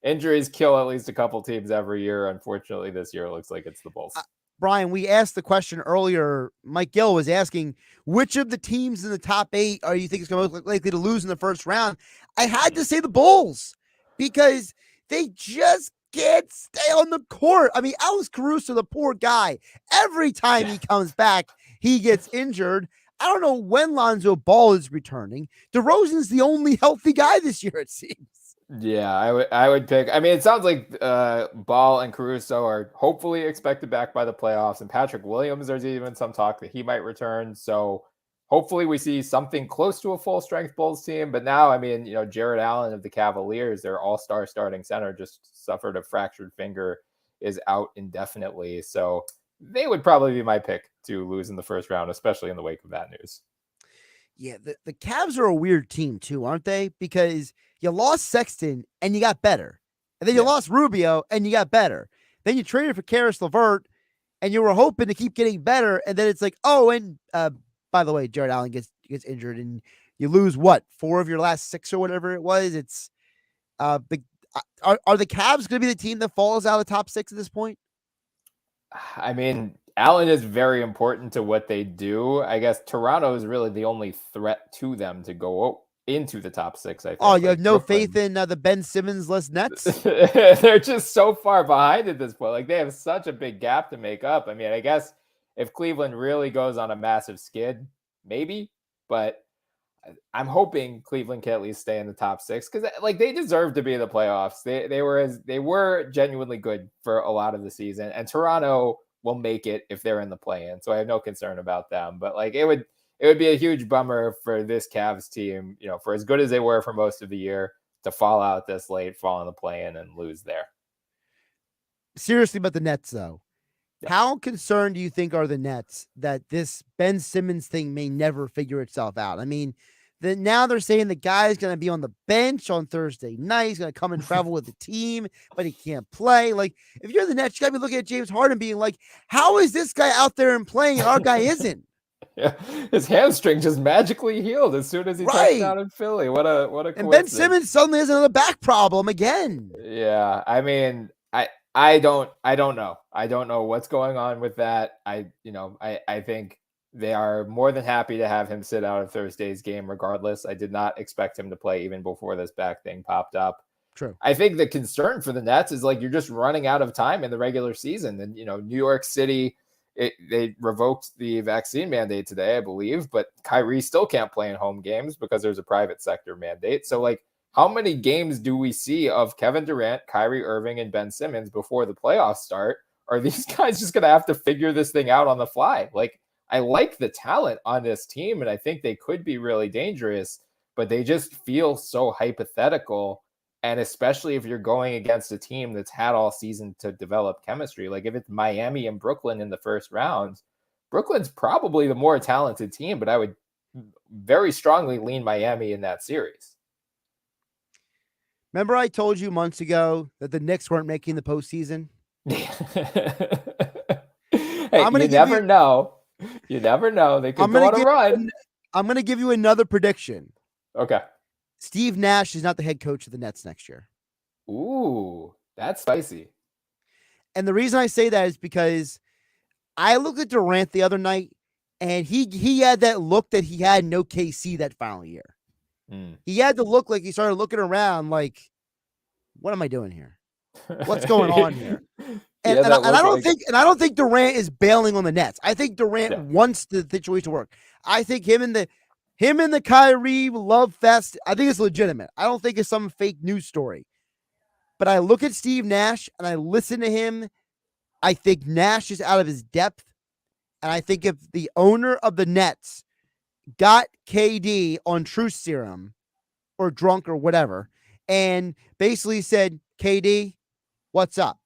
[SPEAKER 16] injuries kill at least a couple teams every year. Unfortunately, this year it looks like it's the Bulls.
[SPEAKER 3] Brian, we asked the question earlier. Mike Gill was asking, which of the teams in the top 8 are you think is going to be likely to lose in the first round? I had to say the Bulls because they just can't stay on the court. I mean, Alex Caruso, the poor guy, every time he comes back, he gets injured. I don't know when Lonzo Ball is returning. DeRozan's the only healthy guy this year, it seems.
[SPEAKER 16] Yeah, I would pick. I mean, it sounds like Ball and Caruso are hopefully expected back by the playoffs, and Patrick Williams, there's even some talk that he might return. So hopefully we see something close to a full strength Bulls team. But now, I mean, Jared Allen of the Cavaliers, their all-star starting center, just suffered a fractured finger, is out indefinitely. So they would probably be my pick to lose in the first round, especially in the wake of that news.
[SPEAKER 3] Yeah, the Cavs are a weird team too, aren't they? Because you lost Sexton and you got better. And then you lost Rubio and you got better. Then you traded for Karis LeVert and you were hoping to keep getting better. And then it's like, oh, and by the way, Jared Allen gets injured and you lose 4 of your last 6 or whatever it was. It's are the Cavs going to be the team that falls out of the top 6 at this point?
[SPEAKER 16] I mean, Allen is very important to what they do. I guess Toronto is really the only threat to them to go into the top 6, I think.
[SPEAKER 3] Oh, you have no faith in the Ben Simmons-less Nets?
[SPEAKER 16] They're just so far behind at this point. Like, they have such a big gap to make up. I mean, I guess if Cleveland really goes on a massive skid, maybe. But I'm hoping Cleveland can at least stay in the top 6 because, like, they deserve to be in the playoffs. They were genuinely good for a lot of the season, and Toronto will make it if they're in the play-in. So I have no concern about them. But like, it would be a huge bummer for this Cavs team, you know, for as good as they were for most of the year, to fall out this late, fall in the play-in, and lose there.
[SPEAKER 3] Seriously about the Nets, though. Yeah. How concerned do you think are the Nets that this Ben Simmons thing may never figure itself out? I mean, now they're saying the guy's going to be on the bench on Thursday night. He's going to come and travel with the team, but he can't play. Like, if you're the Nets, you got to be looking at James Harden being like, how is this guy out there and playing and our guy isn't?
[SPEAKER 16] Yeah, his hamstring just magically healed as soon as he touched down in Philly. What a coincidence.
[SPEAKER 3] And Ben Simmons suddenly has another back problem again.
[SPEAKER 16] Yeah, I mean, I don't know. I don't know what's going on with that. I think they are more than happy to have him sit out of Thursday's game regardless. I did not expect him to play even before this back thing popped up.
[SPEAKER 3] True.
[SPEAKER 16] I think the concern for the Nets is, like, you're just running out of time in the regular season. And, you know, New York City, they revoked the vaccine mandate today, I believe, but Kyrie still can't play in home games because there's a private sector mandate. So, like, how many games do we see of Kevin Durant, Kyrie Irving, and Ben Simmons before the playoffs start? Are these guys just going to have to figure this thing out on the fly? Like, I like the talent on this team, and I think they could be really dangerous, but they just feel so hypothetical. And especially if you're going against a team that's had all season to develop chemistry, like if it's Miami and Brooklyn in the first round, Brooklyn's probably the more talented team, but I would very strongly lean Miami in that series.
[SPEAKER 3] Remember I told you months ago that the Knicks weren't making the postseason?
[SPEAKER 16] Hey, you never know. You never know. They could go on a run.
[SPEAKER 3] I'm going to give you another prediction.
[SPEAKER 16] Okay.
[SPEAKER 3] Steve Nash is not the head coach of the Nets next year.
[SPEAKER 16] Ooh, that's spicy.
[SPEAKER 3] And the reason I say that is because I looked at Durant the other night, and he had that look that he had in OKC that final year. He had to look like he started looking around like, what am I doing here? What's going on here? And I don't think Durant is bailing on the Nets. I think Durant wants the situation to work. I think him and the Kyrie love fest, I think it's legitimate. I don't think it's some fake news story. But I look at Steve Nash and I listen to him. I think Nash is out of his depth. And I think if the owner of the Nets got KD on truth serum or drunk or whatever, and basically said, KD, what's up?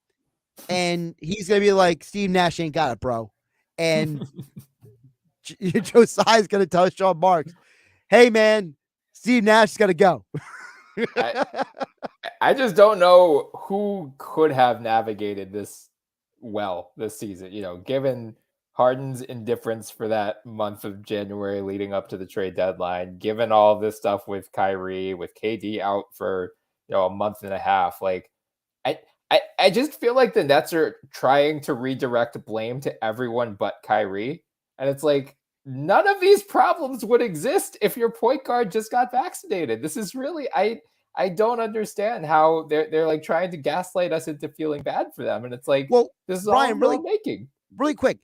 [SPEAKER 3] And he's going to be like, Steve Nash ain't got it, bro. And Josiah's going to tell Sean Marks, hey, man, Steve Nash is going to go.
[SPEAKER 16] I just don't know who could have navigated this well this season, you know, given Harden's indifference for that month of January leading up to the trade deadline, given all this stuff with Kyrie, with KD out for, you know, a month and a half. Like, I just feel like the Nets are trying to redirect blame to everyone but Kyrie. And it's like, none of these problems would exist if your point guard just got vaccinated. This is really, I don't understand how they're like trying to gaslight us into feeling bad for them. And it's like, well, this is
[SPEAKER 3] Bryan,
[SPEAKER 16] all really making.
[SPEAKER 3] Really quick.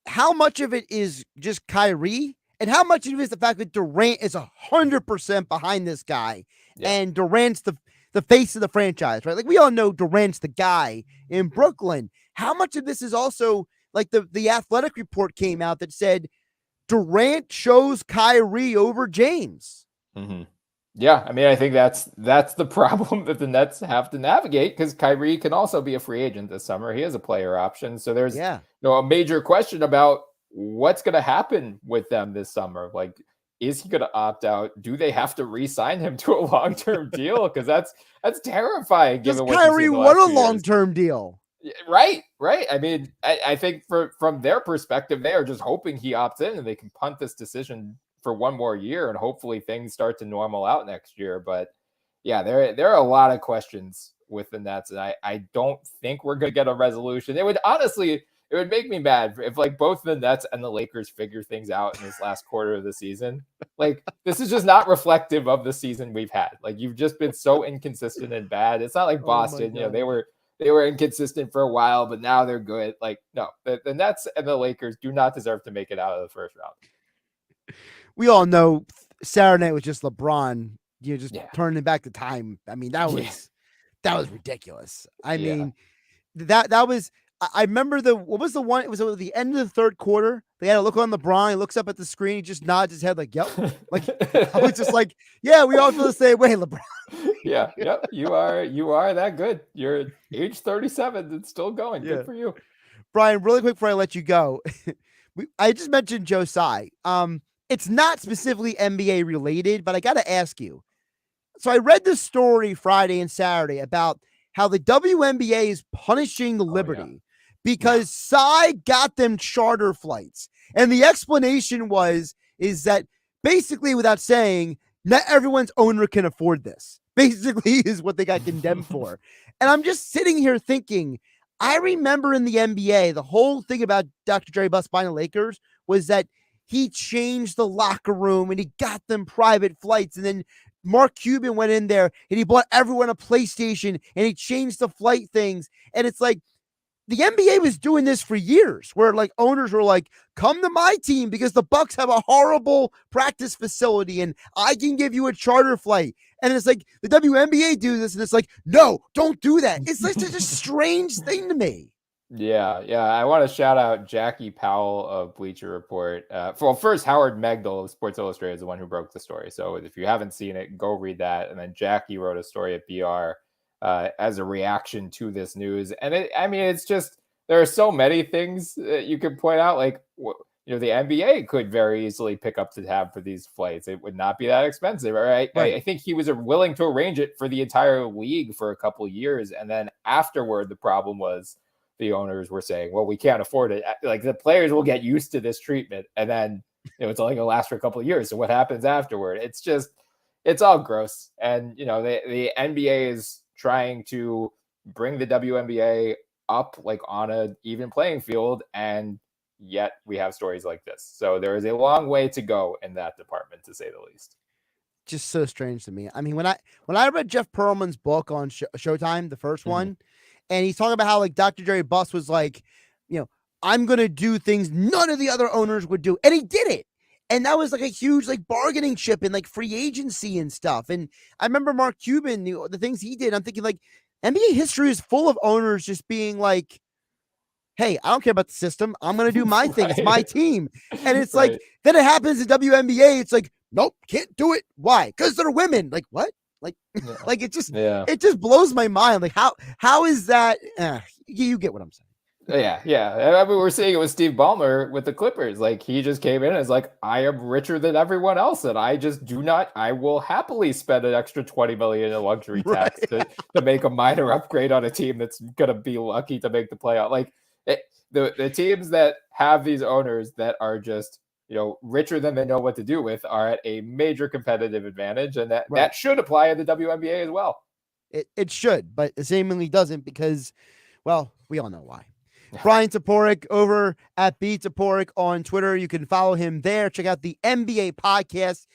[SPEAKER 3] How much of it is just Kyrie? And how much of it is the fact that Durant is 100% behind this guy? Yeah. And Durant's the face of the franchise, right? Like, we all know Durant's the guy in Brooklyn. How much of this is also like the Athletic report came out that said Durant chose Kyrie over James?
[SPEAKER 16] Mm-hmm. Yeah, I mean, I think that's the problem that the Nets have to navigate, because Kyrie can also be a free agent this summer. He has a player option. So there's a major question about what's going to happen with them this summer. Like, is he going to opt out? Do they have to re-sign him to a long-term deal? Because that's terrifying.
[SPEAKER 3] Given Kyrie want a long-term deal?
[SPEAKER 16] Right. I mean, I think from their perspective, they are just hoping he opts in and they can punt this decision for one more year and hopefully things start to normal out next year. But yeah, there are a lot of questions with the Nets. And I don't think we're going to get a resolution. It would make me mad if like both the Nets and the Lakers figure things out in this last quarter of the season. Like, this is just not reflective of the season we've had. Like, you've just been so inconsistent and bad. It's not like Boston, they were inconsistent for a while, but now they're good. Like, no, the Nets and the Lakers do not deserve to make it out of the first round.
[SPEAKER 3] We all know Saturday night was just LeBron, turning back the time. I mean, that was ridiculous. I mean, that was. I remember what was the one? It was at the end of the third quarter. They had a look on LeBron. He looks up at the screen. He just nods his head like, "Yep." Like, I was just like, "Yeah, we all feel the same way, LeBron."
[SPEAKER 16] Yeah, yep. You are that good. You're age 37 and still going. Good for you,
[SPEAKER 3] Bryan. Really quick before I let you go, I just mentioned Joe Tsai. It's not specifically NBA related, but I got to ask you. So I read this story Friday and Saturday about how the WNBA is punishing the Liberty because Tsai got them charter flights. And the explanation is that basically, without saying, not everyone's owner can afford this. Basically is what they got condemned for. And I'm just sitting here thinking, I remember in the NBA, the whole thing about Dr. Jerry Buss buying the Lakers was that he changed the locker room and he got them private flights. And then Mark Cuban went in there and he bought everyone a PlayStation and he changed the flight things. And it's like, the NBA was doing this for years where like owners were like, come to my team because the Bucks have a horrible practice facility and I can give you a charter flight. And it's like the WNBA do this and it's like, no, don't do that. It's like such a strange thing to me.
[SPEAKER 16] Yeah. I want to shout out Jackie Powell of Bleacher Report. First, Howard Megdal of Sports Illustrated is the one who broke the story. So if you haven't seen it, go read that. And then Jackie wrote a story at BR as a reaction to this news. And it's just, there are so many things that you can point out. Like, the NBA could very easily pick up the tab for these flights. It would not be that expensive. Right? I think he was willing to arrange it for the entire league for a couple of years. And then afterward, the problem was the owners were saying, well, we can't afford it. Like, the players will get used to this treatment. And then, it's only going to last for a couple of years. So what happens afterward? It's all gross. And, the NBA is trying to bring the WNBA up like on an even playing field. And yet we have stories like this. So there is a long way to go in that department, to say the least.
[SPEAKER 3] Just so strange to me. I mean, when I read Jeff Pearlman's book on Showtime, the first one, and he's talking about how like Dr. Jerry Buss was like, I'm going to do things none of the other owners would do. And he did it. And that was like a huge like bargaining chip and like free agency and stuff. And I remember Mark Cuban, the things he did. I'm thinking like NBA history is full of owners just being like, hey, I don't care about the system. I'm going to do my thing. It's my team. And it's like, then it happens in WNBA. It's like, nope, can't do it. Why? Because they're women. Like, what? Like it just blows my mind. Like, how is that? You get what I'm saying.
[SPEAKER 16] Yeah. I mean, we're seeing it with Steve Ballmer with the Clippers. Like, he just came in and is like, I am richer than everyone else, and I will happily spend an extra $20 million in luxury tax to make a minor upgrade on a team that's gonna be lucky to make the playoff. Like, the teams that have these owners that are just richer than they know what to do with are at a major competitive advantage, and that should apply in the WNBA as well.
[SPEAKER 3] It should, but it seemingly doesn't because, well, we all know why. Bryan Toporek over at Toporek on Twitter. You can follow him there. Check out the NBA podcast.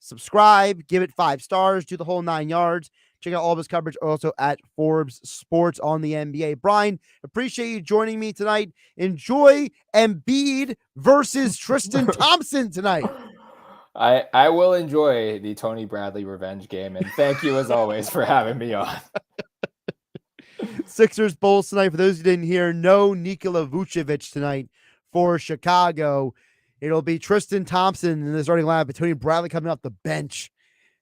[SPEAKER 3] Subscribe, give it 5 stars, do the whole 9 yards. Check out all of his coverage also at Forbes Sports on the NBA. Bryan, appreciate you joining me tonight. Enjoy Embiid versus Tristan Thompson tonight.
[SPEAKER 16] I will enjoy the Tony Bradley revenge game, and thank you as always for having me on.
[SPEAKER 3] Sixers Bulls tonight. For those who didn't hear, no Nikola Vucevic tonight for Chicago. It'll be Tristan Thompson in the starting lineup, but Tony Bradley coming off the bench.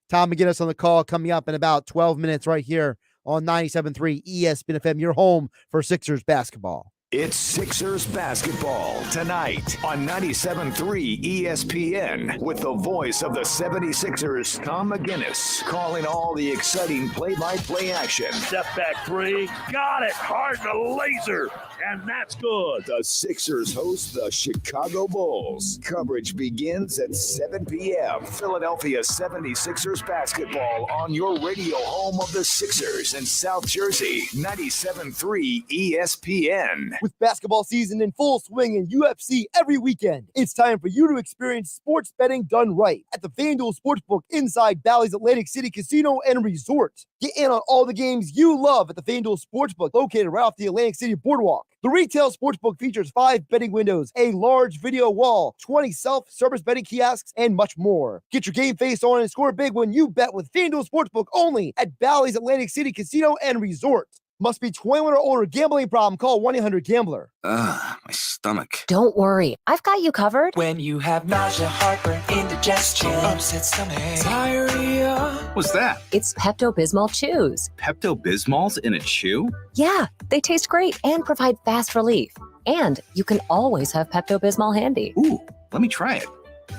[SPEAKER 3] Tom McGinnis on the call coming up in about 12 minutes right here on 97.3 ESPN FM, your home for Sixers basketball.
[SPEAKER 1] It's Sixers basketball tonight on 97.3 ESPN with the voice of the 76ers, Tom McGinnis, calling all the exciting play-by-play action.
[SPEAKER 5] Step back three. Got it. Hard to laser. And that's good.
[SPEAKER 1] The Sixers host the Chicago Bulls. Coverage begins at 7 p.m. Philadelphia 76ers basketball on your radio home of the Sixers in South Jersey, 97.3 ESPN.
[SPEAKER 3] With basketball season in full swing and UFC every weekend, it's time for you to experience sports betting done right at the FanDuel Sportsbook inside Bally's Atlantic City Casino and Resort. Get in on all the games you love at the FanDuel Sportsbook located right off the Atlantic City Boardwalk. The retail sportsbook features 5 betting windows, a large video wall, 20 self-service betting kiosks, and much more. Get your game face on and score big when you bet with FanDuel Sportsbook only at Bally's Atlantic City Casino and Resort. Must be 21 or older. Gambling problem? Call 1-800-GAMBLER.
[SPEAKER 17] My stomach.
[SPEAKER 15] Don't worry, I've got you covered.
[SPEAKER 11] When you have nausea, heartburn, indigestion, upset stomach, diarrhea.
[SPEAKER 17] What's that?
[SPEAKER 15] It's Pepto-Bismol Chews.
[SPEAKER 17] Pepto-Bismol's in a chew?
[SPEAKER 15] Yeah, they taste great and provide fast relief. And you can always have Pepto-Bismol handy.
[SPEAKER 17] Ooh, let me try it.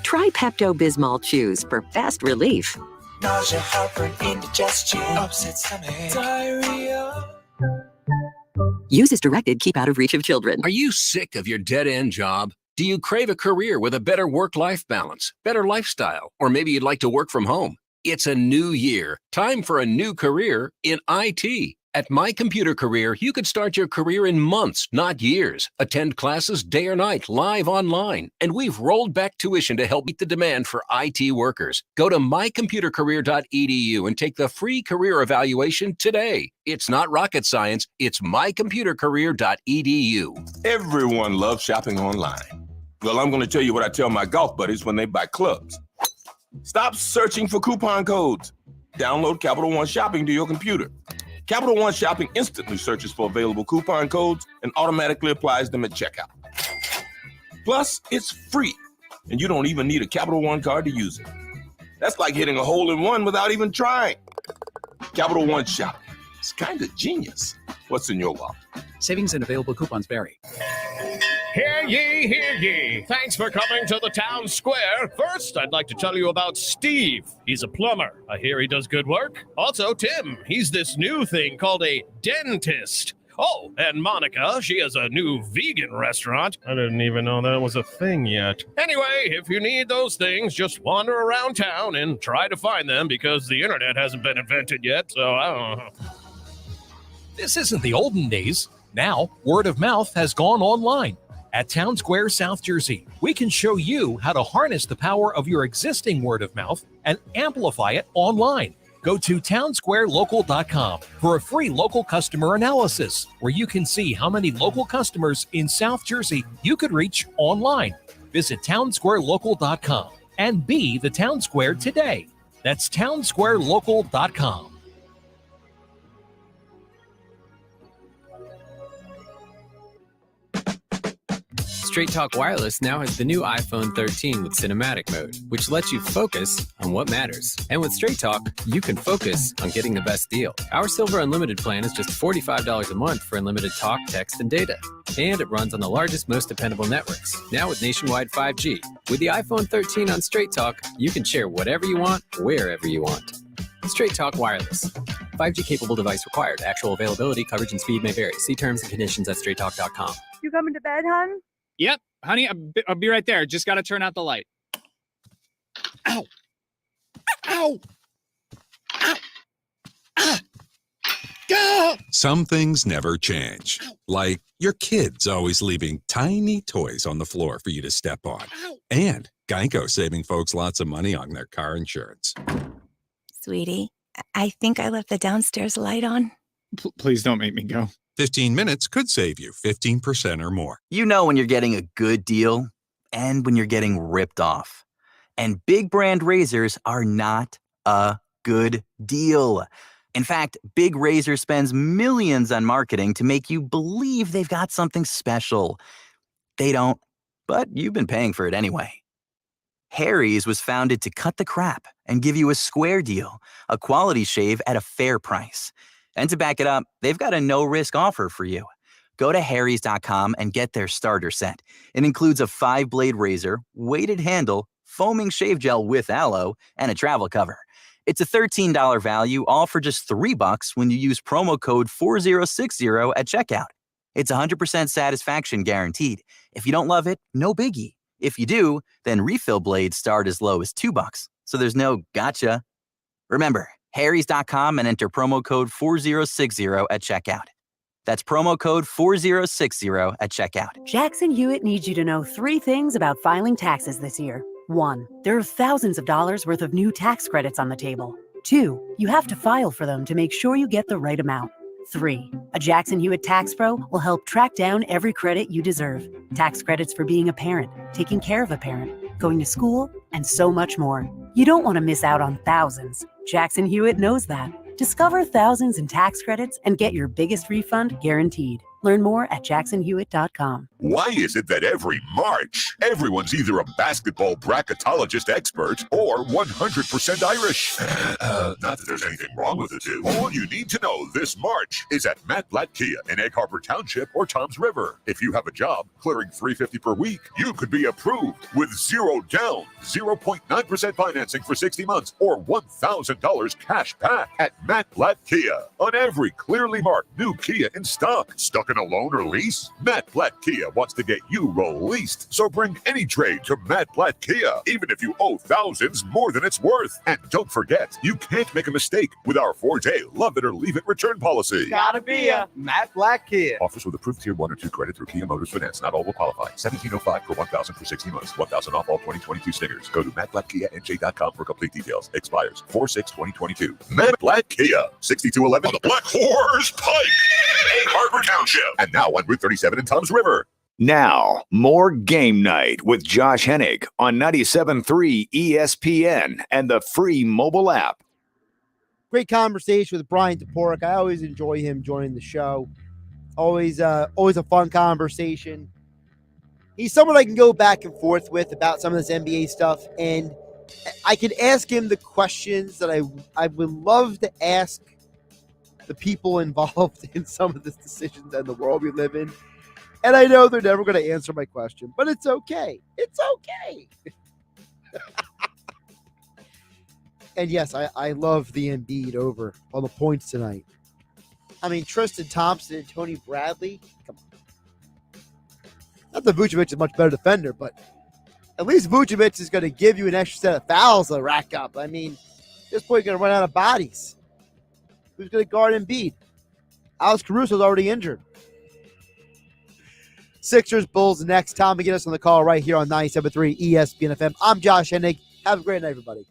[SPEAKER 18] Try Pepto-Bismol Chews for fast relief.
[SPEAKER 11] Nausea, heartburn, indigestion, upset stomach, diarrhea.
[SPEAKER 18] Use as directed. Keep out of reach of children.
[SPEAKER 19] Are you sick of your dead-end job? Do you crave a career with a better work-life balance, better lifestyle, or maybe you'd like to work from home? It's a new year. Time for a new career in IT. At My Computer Career, you could start your career in months, not years. Attend classes day or night, live online. And we've rolled back tuition to help meet the demand for IT workers. Go to mycomputercareer.edu and take the free career evaluation today. It's not rocket science. It's mycomputercareer.edu.
[SPEAKER 8] Everyone loves shopping online. Well, I'm going to tell you what I tell my golf buddies when they buy clubs. Stop searching for coupon codes. Download Capital One Shopping to your computer. Capital One Shopping instantly searches for available coupon codes and automatically applies them at checkout. Plus, it's free, and you don't even need a Capital One card to use it. That's like hitting a hole in one without even trying. Capital One Shopping. It's kind of genius. What's in your wallet?
[SPEAKER 9] Savings and available coupons vary.
[SPEAKER 20] Hear ye, hear ye. Thanks for coming to the town square. First, I'd like to tell you about Steve. He's a plumber. I hear he does good work. Also, Tim. He's this new thing called a dentist. Oh, and Monica. She has a new vegan restaurant. I didn't even know that was a thing yet. Anyway, if you need those things, just wander around town and try to find them because the internet hasn't been invented yet, so I don't know.
[SPEAKER 21] This isn't the olden days. Now, word of mouth has gone online. At Town Square, South Jersey, we can show you how to harness the power of your existing word of mouth and amplify it online. Go to townsquarelocal.com for a free local customer analysis, where you can see how many local customers in South Jersey you could reach online. Visit townsquarelocal.com and be the Town Square today. That's townsquarelocal.com.
[SPEAKER 22] Straight Talk Wireless now has the new iPhone 13 with cinematic mode, which lets you focus on what matters. And with Straight Talk, you can focus on getting the best deal. Our Silver Unlimited plan is just $45 a month for unlimited talk, text, and data. And it runs on the largest, most dependable networks, now with nationwide 5G. With the iPhone 13 on Straight Talk, you can share whatever you want, wherever you want. Straight Talk Wireless. 5G capable device required. Actual availability, coverage, and speed may vary. See terms and conditions at straighttalk.com.
[SPEAKER 23] You coming to bed, hon?
[SPEAKER 24] Yep, honey, I'll be right there. Just got to turn out the light. Ow. Ow. Ow. Ah. Go.
[SPEAKER 25] Some things never change. Like your kids always leaving tiny toys on the floor for you to step on. And Geico saving folks lots of money on their car insurance.
[SPEAKER 26] Sweetie, I think I left the downstairs light on.
[SPEAKER 24] Please don't make me go.
[SPEAKER 25] 15 minutes could save you 15% or more.
[SPEAKER 27] You know when you're getting a good deal and when you're getting ripped off. And big brand razors are not a good deal. In fact, Big Razor spends millions on marketing to make you believe they've got something special. They don't, but you've been paying for it anyway. Harry's was founded to cut the crap and give you a square deal, a quality shave at a fair price. And to back it up, they've got a no-risk offer for you. Go to harrys.com and get their starter set. It includes a 5-blade razor, weighted handle, foaming shave gel with aloe, and a travel cover. It's a $13 value, all for just $3 when you use promo code 4060 at checkout. It's 100% satisfaction guaranteed. If you don't love it, no biggie. If you do, then refill blades start as low as $2, so there's no gotcha. Remember, harrys.com and enter promo code 4060 at checkout. That's promo code 4060 at checkout.
[SPEAKER 2] Jackson Hewitt needs you to know 3 things about filing taxes this year. 1, there are thousands of dollars worth of new tax credits on the table. 2, you have to file for them to make sure you get the right amount. 3, a Jackson Hewitt Tax Pro will help track down every credit you deserve. Tax credits for being a parent, taking care of a parent, going to school, and so much more. You don't want to miss out on thousands. Jackson Hewitt knows that. Discover thousands in tax credits and get your biggest refund guaranteed. Learn more at jacksonhewitt.com.
[SPEAKER 1] Why is it that every March, everyone's either a basketball bracketologist expert or 100% Irish? Not that there's anything wrong with the two. All you need to know this March is at Matt Blatt Kia in Egg Harbor Township or Toms River. If you have a job clearing $350 per week, you could be approved with 0 down, 0.9% financing for 60 months, or $1,000 cash back at Matt Blatt Kia on every clearly marked new Kia in stock. Stuck in a loan or lease? Matt Blatt Kia wants to get you released. So bring any trade to Matt Blatt Kia, even if you owe thousands more than it's worth. And don't forget, you can't make a mistake with our 4-day love it or leave it return policy.
[SPEAKER 3] Gotta be a Matt Blatt Kia.
[SPEAKER 1] Offers with approved tier 1 or 2 credit through Kia Motors Finance. Not all will qualify. $1,705 per $1,000 for 60 months. $1,000 off all 2022 stickers. Go to mattblattkianj.com for complete details. Expires 4/6/2022. Matt Blatt Kia, 6211 on the Black Horse Pike, Egg Harbor Township, and now on Route 37 in Toms River.
[SPEAKER 4] Now, more Game Night with Josh Hennig on 97.3 ESPN and the free mobile app.
[SPEAKER 3] Great conversation with Bryan Toporek. I always enjoy him joining the show. Always a fun conversation. He's someone I can go back and forth with about some of this NBA stuff, and I can ask him the questions that I would love to ask the people involved in some of the decisions and the world we live in. And I know they're never going to answer my question, but it's okay. It's okay. And yes, I love the Embiid over on the points tonight. I mean, Tristan Thompson and Tony Bradley. Come on. Not that Vucevic is a much better defender, but at least Vucevic is going to give you an extra set of fouls to rack up. I mean, at this point, you're going to run out of bodies. Who's going to guard Embiid? Alex Caruso's already injured. Sixers, Bulls next. Tom, get us on the call right here on 97.3 ESPN FM. I'm Josh Hennig. Have a great night, everybody.